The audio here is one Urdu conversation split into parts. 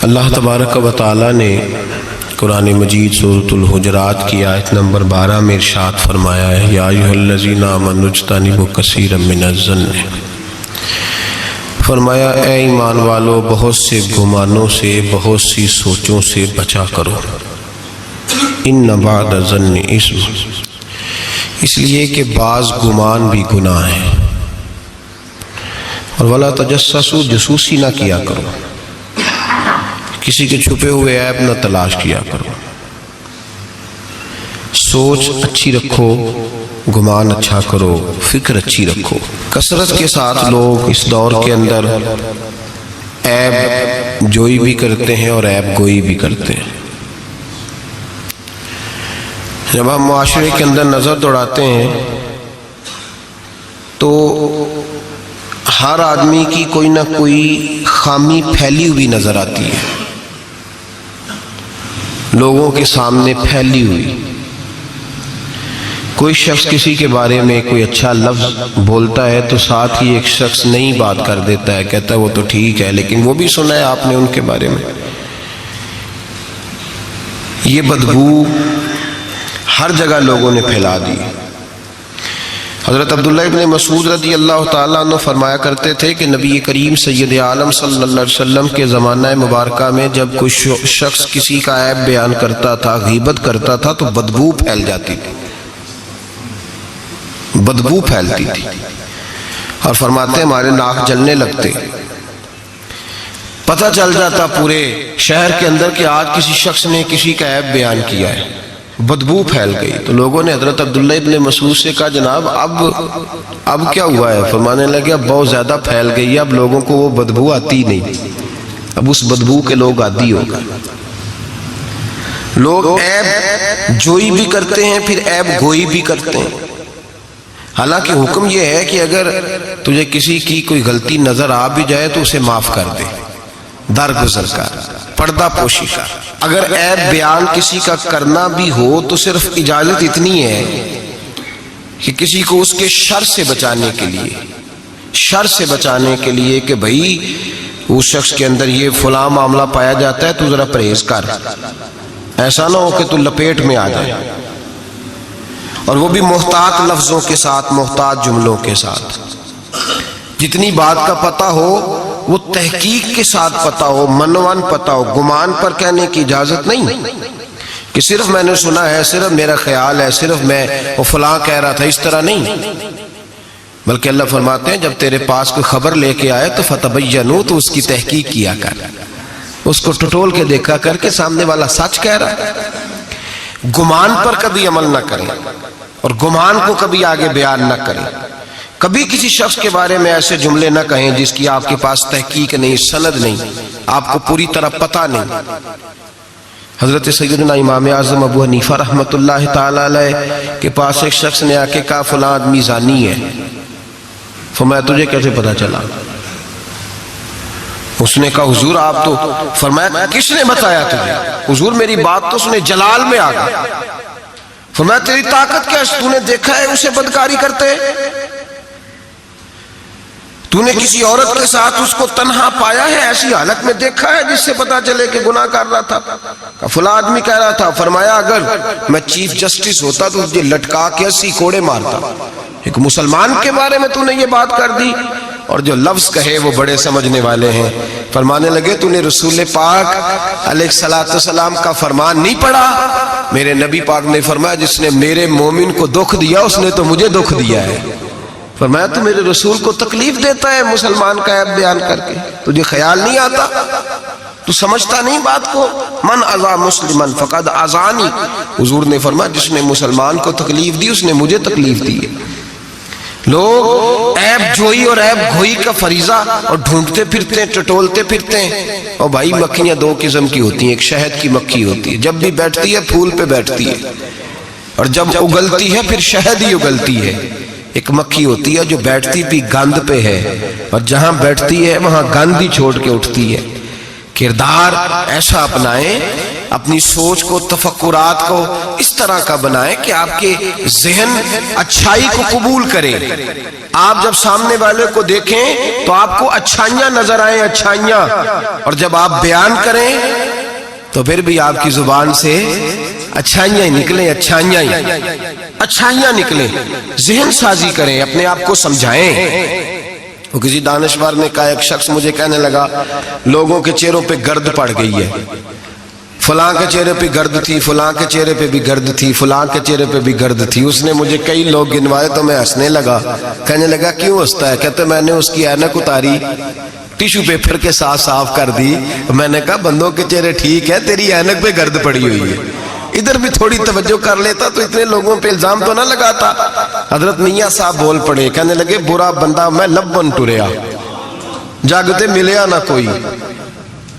اللہ تبارک و تعالی نے قرآن مجید سورۃ الحجرات کی آیت نمبر 12 میں ارشاد فرمایا ہے، یا ایھا الذین آمنوا اجتنبوا کثیرا من الظن، فرمایا اے ایمان والو بہت سے گمانوں سے، بہت سی سوچوں سے بچا کرو، ان بعض الظن اثم، اس لیے کہ بعض گمان بھی گناہ ہے، اور ولا تجسسوا، جاسوسی نہ کیا کرو، کسی کے چھپے ہوئے عیب نہ تلاش کیا کرو، سوچ اچھی رکھو، گمان اچھا کرو، فکر اچھی رکھو۔ کثرت کے ساتھ لوگ اس دور کے اندر عیب جوئی بھی کرتے ہیں اور عیب گوئی بھی کرتے ہیں۔ جب ہم معاشرے کے اندر نظر دوڑاتے ہیں تو ہر آدمی کی کوئی نہ کوئی خامی پھیلی ہوئی نظر آتی ہے، لوگوں کے سامنے پھیلی ہوئی۔ کوئی شخص کسی کے بارے میں کوئی اچھا لفظ بولتا ہے تو ساتھ ہی ایک شخص نئی بات کر دیتا ہے، کہتا ہے وہ تو ٹھیک ہے، لیکن وہ بھی سنا ہے آپ نے ان کے بارے میں۔ یہ بدبو ہر جگہ لوگوں نے پھیلا دی۔ حضرت عبداللہ ابن مسعود رضی اللہ تعالیٰ عنہ فرمایا کرتے تھے کہ نبی کریم سید عالم صلی اللہ علیہ وسلم کے زمانہ مبارکہ میں جب کوئی شخص کسی کا عیب بیان کرتا تھا، غیبت کرتا تھا، تو بدبو پھیل جاتی تھی، بدبو پھیلتی تھی، اور فرماتے ہمارے ناک جلنے لگتے، پتہ چل جاتا پورے شہر کے اندر کہ آج کسی شخص نے کسی کا عیب بیان کیا ہے، بدبو پھیل گئی۔ تو لوگوں نے حضرت عبداللہ ابن مسعود سے کہا جناب اب کیا ہوا ہے؟ فرمانے لگے اب بہت زیادہ پھیل گئی ہے، اب لوگوں کو وہ بدبو آتی نہیں، اب اس بدبو کے لوگ عادی ہو گئے۔ لوگ عیب جوئی بھی کرتے ہیں، پھر عیب گوئی بھی کرتے ہیں۔ حالانکہ حکم یہ ہے کہ اگر تجھے کسی کی کوئی غلطی نظر آ بھی جائے تو اسے معاف کر دے، درگزر کر، پردہ پوشی کر۔ اگر عیب بیان کسی کا کرنا بھی ہو تو صرف اجازت اتنی ہے کہ کسی کو اس کے شر سے بچانے کے لیے کہ بھئی اس شخص کے اندر یہ فلاں معاملہ پایا جاتا ہے، تو ذرا پرہیز کر، ایسا نہ ہو کہ تو لپیٹ میں آ جائے، اور وہ بھی محتاط لفظوں کے ساتھ، محتاط جملوں کے ساتھ۔ جتنی بات کا پتہ ہو وہ تحقیق کے ساتھ پتہ ہو، منوان پتہ ہو، گمان پر کہنے کی اجازت نہیں کہ صرف میں نے سنا ہے، صرف میرا خیال ہے، صرف میں وہ فلاں کہہ رہا تھا، اس طرح نہیں، بلکہ اللہ فرماتے ہیں جب تیرے پاس کوئی خبر لے کے آئے تو فتبینوا، تو اس کی تحقیق کیا کر، اس کو ٹٹول کے دیکھا کر کے سامنے والا سچ کہہ رہا ہے۔ گمان پر کبھی عمل نہ کریں، اور گمان کو کبھی آگے بیان نہ کریں۔ کبھی کسی شخص کے بارے میں ایسے جملے نہ کہیں جس کی آپ کے پاس تحقیق نہیں، سند نہیں، آپ کو پوری طرح پتہ نہیں۔ حضرت سیدنا امام اعظم ابو حنیفہ رحمۃ اللہ تعالی علیہ کے پاس ایک شخص نے آ کے کہا فلاں آدمی زانی ہے۔ فرمایا تجھے کیسے پتہ چلا؟ اس نے کہا حضور آپ تو، فرمایا کس نے بتایا تجھے؟ حضور میری بات تو سنے، جلال میں آ گیا۔ فرمایا تیری طاقت کیا ہے؟ تو نے دیکھا ہے اسے بدکاری کرتے؟ تو نے کسی عورت کے ساتھ اس کو تنہا پایا ہے، ایسی حالت میں دیکھا ہے جس سے پتا چلے کہ گناہ کر رہا تھا؟ فلاں آدمی کہہ رہا تھا۔ فرمایا اگر میں چیف جسٹس ہوتا تو تجھے لٹکا کے 80 کوڑے مارتا۔ ایک مسلمان کے بارے میں تو نے یہ بات کر دی، اور جو لفظ کہے وہ بڑے سمجھنے والے ہیں۔ فرمانے لگے تو نے رسول پاک علیہ السلام کا فرمان نہیں پڑھا؟ میرے نبی پاک نے فرمایا جس نے میرے مومن کو دکھ دیا اس نے تو مجھے دکھ دیا ہے۔ فرمایا تو میرے رسول کو تکلیف دیتا ہے مسلمان کا عیب بیان کر کے، تجھے خیال نہیں آتا؟ تو سمجھتا نہیں بات کو؟ من اذا مسلما فقد اذانی، حضور نے فرمایا جس نے مسلمان کو تکلیف دی اس نے مجھے تکلیف دی ہے۔ لوگ عیب جوئی اور عیب گوئی کا فریضہ اور ڈھونڈتے پھرتے ہیں، ٹٹولتے پھرتے ہیں۔ اور بھائی مکھیاں دو قسم کی ہوتی ہیں، ایک شہد کی مکھی ہوتی ہے، جب بھی بیٹھتی ہے پھول پہ بیٹھتی ہے، اور جب اگلتی ہے پھر شہد ہی اگلتی ہے۔ ایک مکھی ہوتی ہے جو بیٹھتی بھی گند پہ ہے، اور جہاں بیٹھتی ہے وہاں گند ہی چھوڑ کے اٹھتی ہے۔ کردار ایسا اپنائیں اپنی سوچ کو، تفکرات کو اس طرح کا بنائیں کہ آپ کے ذہن اچھائی کو قبول کرے. آپ جب سامنے والے کو دیکھیں تو آپ کو اچھائیاں نظر آئیں، اچھائیاں، اور جب آپ بیان کریں تو پھر بھی آپ کی زبان سے اچھائیاں ہی نکلیں، اچھائیاں نکلیں. ذہن سازی کریں، اپنے آپ کو سمجھائیں. وہ کسی دانشور نے کہا، ایک شخص مجھے کہنے لگا لوگوں کے چہروں پہ گرد پڑ گئی ہے، فلاں کے چہرے پہ گرد تھی، فلاں کے چہرے پہ بھی گرد تھی، فلاں کے چہرے پہ بھی گرد تھی. اس نے مجھے کئی لوگ گنوائے تو میں ہنسنے لگا. کہنے لگا کیوں ہنستا ہے؟ کہتے میں نے اس کی اینک اتاری، ٹیشو پیپر کے ساتھ صاف کر دی. میں نے کہا بندوں کے چہرے ٹھیک ہے، تیری اینک پہ گرد پڑی ہوئی ہے. ادھر بھی تھوڑی توجہ کر لیتا تو اتنے لوگوں پہ الزام تو نہ لگاتا. حضرت میاں صاحب بول پڑے، کہنے لگے برا بندہ میں لبن ٹریا، جاگتے ملیا نہ کوئی.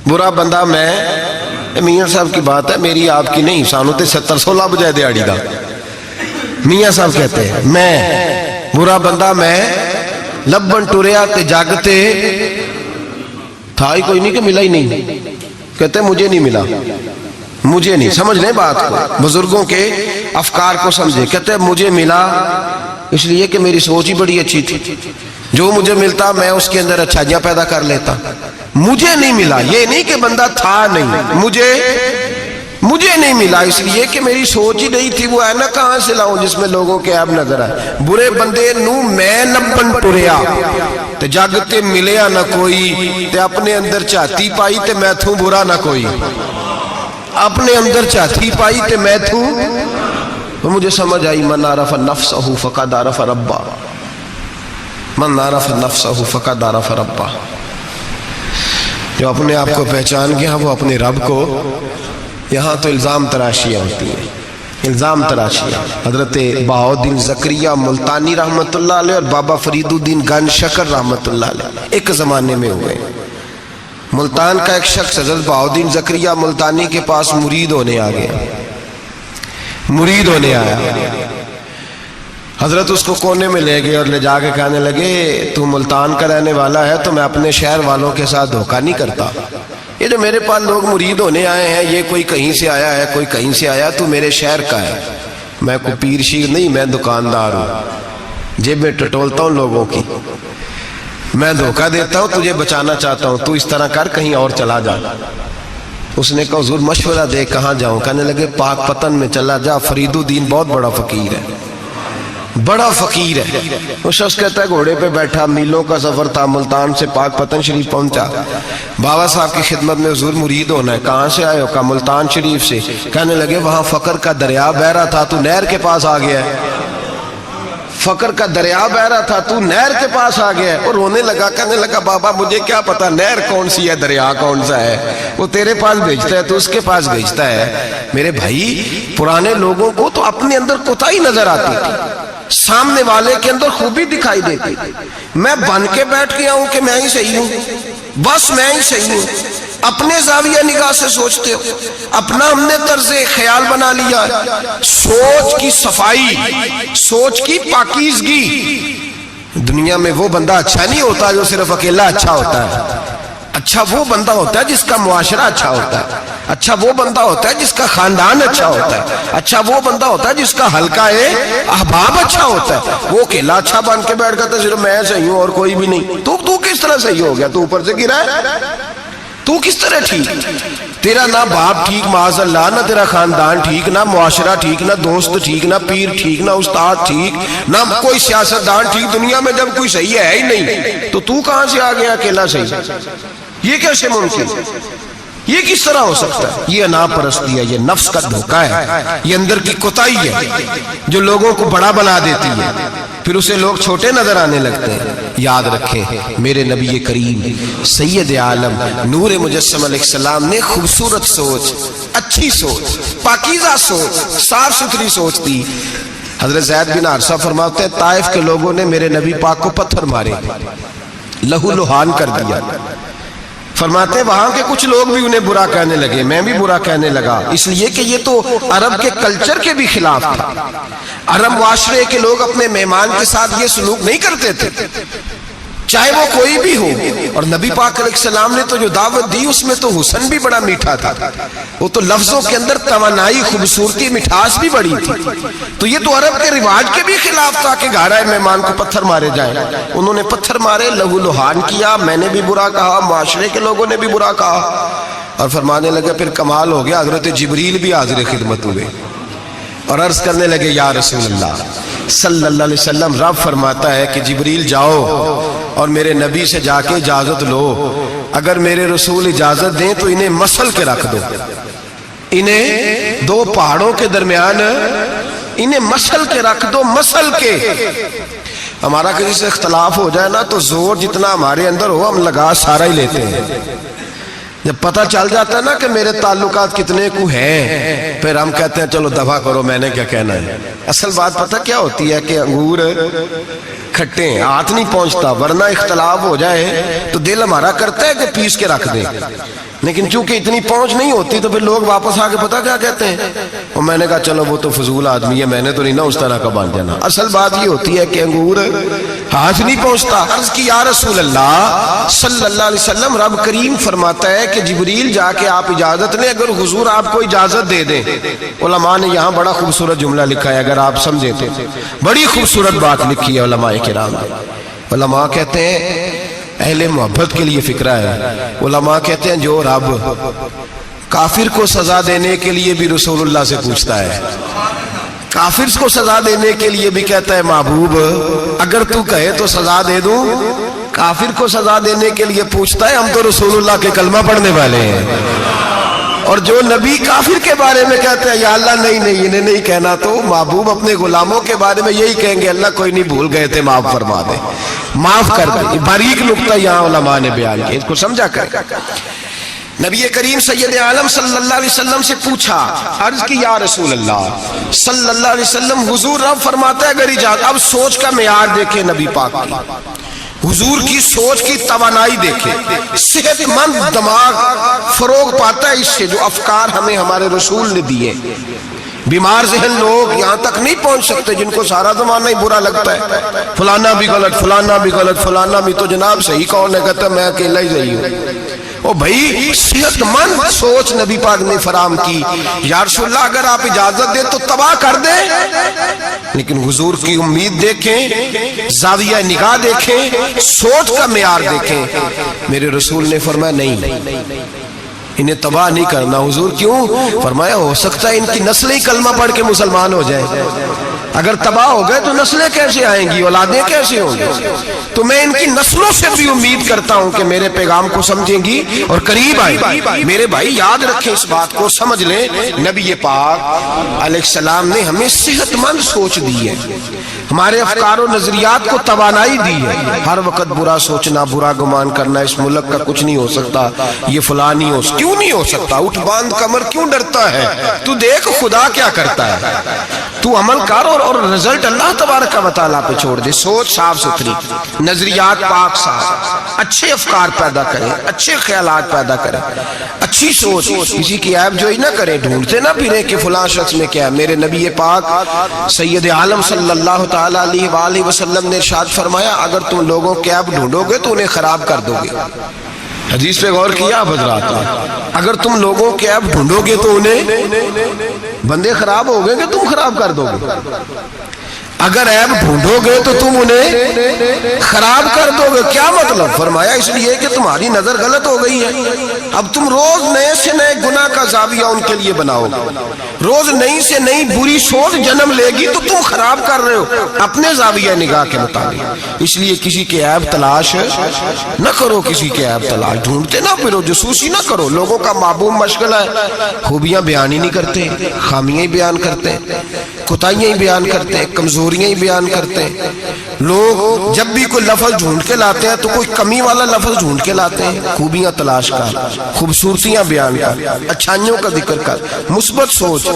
برا بندہ میں، میاں صاحب کی بات ہے، میری آپ کی نہیں. سانو تے 70-16 بجائے دیاڑی دا. میاں صاحب کہتے ہیں میں برا بندہ میں لبن ٹریا تے جاگتے تھا ہی کوئی نہیں کہ ملا ہی نہیں. کہتے مجھے نہیں ملا، مجھے نہیں. سمجھ لیں بات کو، بزرگوں کے افکار کو سمجھے. کہتے مجھے ملا اس لیے کہ میری سوچ ہی بڑی اچھی تھی، جو مجھے ملتا میں اس کے اندر اچھائیاں پیدا کر لیتا. مجھے نہیں ملا، یہ نہیں کہ بندہ تھا نہیں، مجھے نہیں ملا اس لیے کہ میری سوچ ہی نہیں تھی. وہ ہے نا کہاں سے لاؤں جس میں لوگوں کے عیب نظر آئے. برے بندے نو میں لبن ٹریا تے جاگتے ملیا نہ کوئی، تے اپنے اندر چاہتی پائی تے میں تھوں برا نہ کوئی. اپنے اندر چاہتی پائی تے میں تھوں. تو مجھے سمجھ آئی من عرف نفسہ فقد عرف ربہ، من عرف نفسہ فقد عرف ربہ. جو اپنے آپ کو پہچان گیا وہ اپنے رب کو. یہاں تو الزام تراشیاں ہوتی ہیں، الزام تراشیاں. حضرت بہاؤالدین زکریا ملتانی رحمت اللہ علیہ اور بابا فرید الدین گنج شکر رحمت اللہ علیہ ایک زمانے میں ہوئے. ملتان کا ایک شخص حضرت بہاؤالدین زکریا ملتانی کے پاس مرید ہونے آ گیا، مرید ہونے آیا. حضرت اس کو کونے میں لے گئے اور لے جا کے کہنے لگے تو ملتان کا رہنے والا ہے تو میں اپنے شہر والوں کے ساتھ دھوکہ نہیں کرتا. یہ جو میرے پاس لوگ مرید ہونے آئے ہیں، یہ کوئی کہیں سے آیا ہے، کوئی کہیں سے آیا، تو میرے شہر کا ہے. میں کوئی پیر شیر نہیں، میں دکاندار ہوں، جیب میں ٹٹولتا ہوں لوگوں کی. میں دھوکہ دیتا ہوں، تجھے بچانا چاہتا ہوں، تو اس طرح کر کہیں اور چلا جا. اس نے کہا حضور مشورہ دے کہاں جاؤں؟ کہنے لگے پاک پتن میں چلا جا، فرید الدین بہت بڑا فقیر ہے، بڑا فقیر ہے. وہ شخص کہتا ہے گھوڑے پہ بیٹھا، میلوں کا سفر تھا، ملتان سے پاک پتن شریف پہنچا. بابا صاحب کی خدمت میں حضور مرید ہونا ہے. کہاں سے آئے ہو؟ کہا ملتان شریف سے. کہنے لگے وہاں فقر کا دریا بہ رہا تھا، تو نہر کے پاس آ گیا ہے. فقر کا دریا بہ رہا تھا، تو نہر کے پاس آ گیا ہے. اور رونے لگا، کہنے لگا بابا مجھے کیا پتا نہر کون سی ہے، دریا کون سا ہے. وہ تیرے پاس بھیجتا ہے تو اس کے پاس بھیجتا ہے. میرے بھائی پرانے لوگوں کو تو اپنے اندر کوتاہی نظر آتی تھی، سامنے والے کے اندر خوبی دکھائی دیتی. میں بن کے بیٹھ گیا ہوں کہ میں ہی صحیح ہوں، بس میں ہی صحیح ہوں. اپنے زاویہ نگاہ سے سوچتے ہو، اپنا ہم نے طرز خیال بنا لیا. سوچ کی صفائی، سوچ کی پاکیزگی. دنیا میں وہ بندہ اچھا نہیں ہوتا جو صرف اکیلا اچھا ہوتا ہے. اچھا وہ بندہ ہوتا ہے جس کا معاشرہ اچھا ہوتا ہے. اچھا وہ بندہ ہوتا ہے جس کا خاندان اچھا ہوتا ہے. اچھا وہ بندہ ہوتا ہے جس کا حلقہ احباب اچھا ہوتا ہے. وہ اکیلا اچھا بن کے بیٹھ گیا صرف میں صحیح ہوں اور کوئی بھی نہیں. تو کس طرح صحیح ہو گیا؟ تو اوپر سے گرا ہے. تو کس طرح ٹھیک؟ تیرا نہ باپ ٹھیک معاذ اللہ، نہ تیرا خاندان ٹھیک، نہ معاشرہ ٹھیک، نہ دوست ٹھیک، نہ پیر ٹھیک، نہ استاد ٹھیک، نہ کوئی سیاستدان ٹھیک. دنیا میں جب کوئی صحیح ہے ہی نہیں تو کہاں سے آ گیا اکیلا صحیح؟ یہ کیسے ممکن؟ یہ کس طرح ہو سکتا ہے؟ یہ انا پرستی ہے، یہ نفس کا دھوکہ ہے، یہ اندر کی کوتاہی ہے جو لوگوں کو بڑا بنا دیتی ہے. پھر اسے لوگ چھوٹے نظر آنے لگتے ہیں. یاد رکھیں میرے نبی کریم سید عالم نور مجسم علیہ السلام نے خوبصورت سوچ، اچھی سوچ، پاکیزہ سوچ، صاف ستھری سوچ دی. حضرت زید بن حارثہ فرماتے ہیں طائف کے لوگوں نے میرے نبی پاک کو پتھر مارے، لہو لہان کر دیا. فرماتے وہاں کے کچھ لوگ بھی انہیں برا کہنے لگے، میں بھی برا کہنے لگا، اس لیے کہ یہ تو عرب کے کلچر کے بھی خلاف تھا. عرب معاشرے کے لوگ اپنے مہمان کے ساتھ یہ سلوک نہیں کرتے تھے. چاہے وہ کوئی بھی ہو. اور نبی پاک علیہ السلام نے تو جو دعوت دی اس میں تو حسن بھی بڑا میٹھا تھا, وہ تو لفظوں کے اندر توانائی, خوبصورتی, مٹھاس بھی بڑی تھی. تو یہ تو عرب کے رواج کے بھی خلاف تھا کہ گھر آئے مہمان کو پتھر مارے جائیں. انہوں نے پتھر مارے, لہو لہان کیا, میں نے بھی برا کہا, معاشرے کے لوگوں نے بھی برا کہا, اور فرمانے لگے پھر کمال ہو گیا, حضرت جبریل بھی حاضر خدمت ہوئے اور عرض کرنے لگے یا رسول اللہ صلی اللہ علیہ وسلم, رب فرماتا ہے کہ جبریل جاؤ اور میرے نبی سے جا کے اجازت لو, اگر میرے رسول اجازت دیں تو انہیں مسل کے رکھ دو, انہیں دو پہاڑوں کے درمیان انہیں مسل کے رکھ دو, مسل کے. ہمارا کسی سے اختلاف ہو جائے نا تو زور جتنا ہمارے اندر ہو ہم لگا سارا ہی لیتے ہیں. جب پتہ چل جاتا ہے نا کہ میرے تعلقات کتنے کو ہیں, پھر ہم کہتے ہیں چلو دفع کرو, میں نے کیا کہنا ہے. اصل بات پتہ کیا ہوتی ہے کہ انگور کھٹے ہیں, ہاتھ نہیں پہنچتا, ورنہ اختلاف ہو جائے تو دل ہمارا کرتا ہے کہ پیس کے رکھ دیں, لیکن چونکہ اتنی پہنچ نہیں ہوتی تو پھر لوگ واپس آ کے پتہ کیا کہتے ہیں, اور میں نے کہا چلو وہ تو فضول آدمی ہے, میں نے تو نہیں نا اس طرح کا بان جانا. اصل بات یہ ہوتی ہے کہ انگور ہاتھ نہیں پہنچتا. عرض کی یا رسول اللہ صلی اللہ علیہ وسلم, رب کریم فرماتا ہے کہ جبریل جا کے آپ اجازت لیں, اگر حضور آپ کو اجازت دے دیں. علماء نے یہاں بڑا خوبصورت جملہ لکھا ہے, اگر آپ سمجھے تو بڑی خوبصورت بات لکھی ہے علماء کرام. علماء کہتے ہیں, اہل محبت کے لیے فکرہ ہے, علماء کہتے ہیں جو رب کافر کو سزا دینے کے لیے بھی رسول اللہ سے پوچھتا ہے, کافر کو سزا دینے کے لیے بھی کہتا ہے محبوب اگر تو کہے تو سزا دے دوں, کافر کو سزا دینے کے لیے پوچھتا ہے. ہم تو رسول اللہ کے کلمہ پڑھنے والے ہیں, اور جو نبی کافر کے بارے میں کہتے ہیں یا اللہ نہیں نہیں انہیں نہیں کہنا, تو محبوب اپنے غلاموں کے بارے میں یہی کہیں گے اللہ کوئی نہیں, بھول گئے تھے, معاف فرما دے, معاف کر دے. باریک نکتہ یہاں علماء نے بیان کیا, اس کو سمجھا کر. نبی کریم سید عالم صلی اللہ علیہ وسلم سے پوچھا, عرض کی یا رسول اللہ صلی اللہ علیہ وسلم, حضور رب فرماتا ہے اگر اجازت. اب سوچ کا معیار دیکھیں نبی پاک کی, حضور کی سوچ کی توانائی دیکھیں, صحت مند دماغ فروغ پاتا ہے اس سے جو افکار ہمیں ہمارے رسول نے دیے. بیمار ذہن لوگ یہاں تک نہیں پہنچ سکتے جن کو سارا زمانہ ہی برا لگتا ہے, فلانا بھی غلط, فلانا بھی غلط, فلانا بھی, تو جناب صحیح کون ہے, کہتا میں اکیلا ہی صحیح ہوں. او بھائی صحت مند سوچ نبی پاک نے فراہم کی, یا رسول اللہ اگر آپ اجازت دیں تو تباہ کر دیں. لیکن حضور کی امید دیکھیں, زاویہ نگاہ دیکھیں, سوچ کا معیار دیکھیں. میرے رسول نے فرمایا نہیں, انہیں تباہ نہیں کرنا. حضور کیوں؟ فرمایا ہو سکتا ہے ان کی نسلیں ہی کلمہ پڑھ کے مسلمان ہو جائیں, اگر تباہ ہو گئے تو نسلیں کیسے آئیں گی, اولادیں کیسے ہوں گی. تو میں ان کی نسلوں سے بھی امید کرتا ہوں کہ میرے پیغام کو سمجھیں گی اور قریب آئیں. میرے بھائی یاد رکھیں اس بات کو, سمجھ لیں نبی پاک علیہ السلام نے ہمیں صحت مند سوچ دی ہے, ہمارے افکار و نظریات کو توانائی دی ہے. ہر وقت برا سوچنا, برا گمان کرنا, اس ملک کا کچھ نہیں ہو سکتا, یہ فلاں نہیں ہو, کیوں نہیں ہو سکتا, اٹھ باندھ کمر کیوں ڈرتا ہے, تو دیکھ خدا کیا کرتا ہے, تو عمل کر اور رزلٹ اللہ تبارک و تعالیٰ پہ چھوڑ دے. سوچ صاف ستھری, نظریات پاک صاف, اچھے افکار پیدا کریں, اچھے خیالات پیدا کریں, اچھی سوچ, کسی کی عیب جوئی نہ کریں, ڈھونڈتے نہ پھریں کہ فلاں شخص میں کیا ہے. میرے نبی پاک سید عالم صلی اللہ تعالیٰ علیہ وآلہ وسلم نے ارشاد فرمایا اگر تم لوگوں کی عیب ڈھونڈو گے تو انہیں خراب کر دو گے. حدیث پہ غور کیا آپ حضرات, اگر تم لوگوں کے عیب ڈھونڈو گے تو انہیں, بندے خراب ہو گئے کہ تم خراب کر دو گے, اگر عیب ڈھونڈو گے تو تم انہیں خراب کر دو گے. کیا مطلب؟ فرمایا اس لیے کہ تمہاری نظر غلط ہو گئی ہے, اب تم روز نئے سے نئے گناہ کا زاویہ ان کے لیے بناؤ گے, روز نئی سے نئی بری سوچ جنم لے گی, تو تم خراب کر رہے ہو اپنے زاویہ نگاہ کے مطابق. اس لیے کسی کے عیب تلاش نہ کرو, کسی کے عیب تلاش ڈھونڈتے نہ پھرو, جاسوسی نہ کرو. لوگوں کا معبوم مشغلہ ہے, خوبیاں بیان ہی نہیں کرتے, خامیاں ہی بیان کرتے, کوتاہیاں ہی بیان کرتے, کمزوریاں ہی بیان کرتے ہیں. لوگ جب بھی کوئی لفظ ڈھونڈ کے لاتے ہیں تو کوئی کمی والا لفظ ڈھونڈ کے لاتے ہیں. خوبیاں تلاش کر, خوبصورتیاں بیان کر, اچھائیوں کا ذکر کر, مثبت سوچ.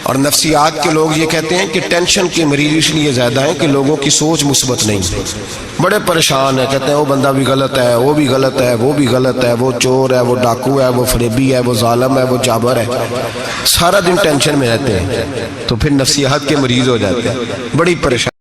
اور نفسیات کے لوگ یہ کہتے ہیں کہ ٹینشن کے مریض اس لیے زیادہ ہیں کہ لوگوں کی سوچ مثبت نہیں, بڑے پریشان ہیں, کہتے ہیں وہ بندہ بھی غلط ہے, وہ بھی غلط ہے, وہ بھی غلط ہے, وہ چور ہے, وہ ڈاکو ہے, وہ فریبی ہے, وہ ظالم ہے, وہ جابر ہے, سارا دن ٹینشن میں رہتے ہیں, تو پھر نفسیات کے مریض ہو جاتے ہیں, بڑی پریشان.